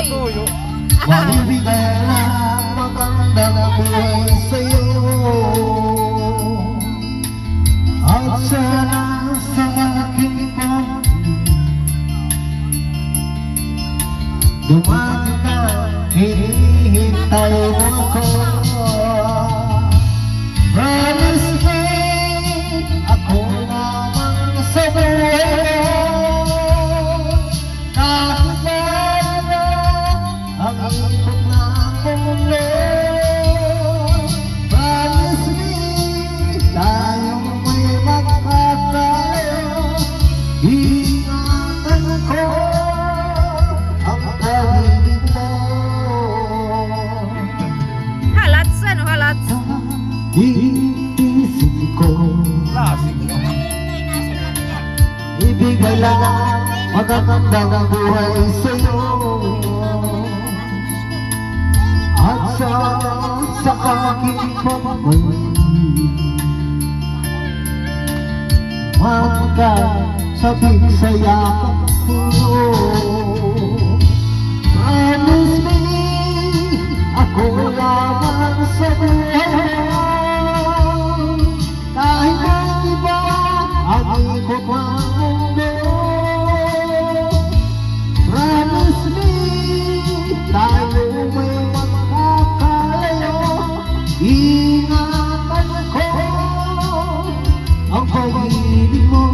Uy! Magbibigay ng magandang buhay sa'yo at sana sa aking pag-ibig dumami ka, hinihintay mo ako. Promise me, ako naman sa buhay kahit na ang ikot ng mundo. Promise me, tayong may magkatayo. Ingatan ko ang pag-ibig mo. Halats, ano halats? Iisip ko, ibigay lang ang magagandang buhay sa'yo at sa aking pag-ibig magkasabik sa yakap ko. Promise me, ako lamang sa buhay kahit ang iba ang ikot ng mundo. Promise me, tayo may magkakalayo. Ingatan ko ang pag-ibig mo.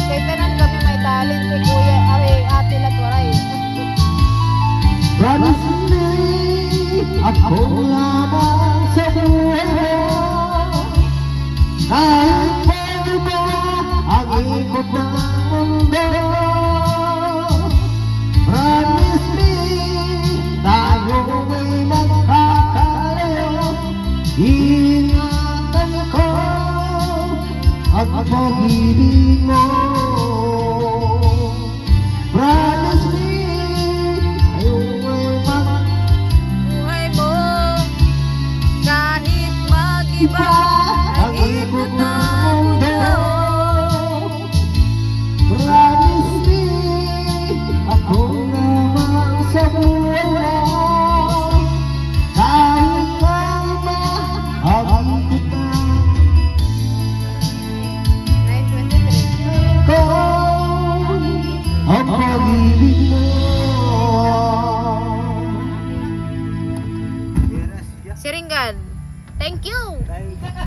Kay tanan kami may talent kay Kuya, ay Ate Latwaray. Promise me, ako lamang sa buhay kahit paano ba ang ikot ng mundo. Promise me, tayo may magkakalayo. Ingatan ko ang pag-ibig mo. Promise me, tayo may Buhay mo, kahit mag-iba ang ikot ng mundo. Promise me, ako naman sa buhay kahit paano ang ikot ng 9:23. ko ang pag-ibig mo. Siringgan. Thank you.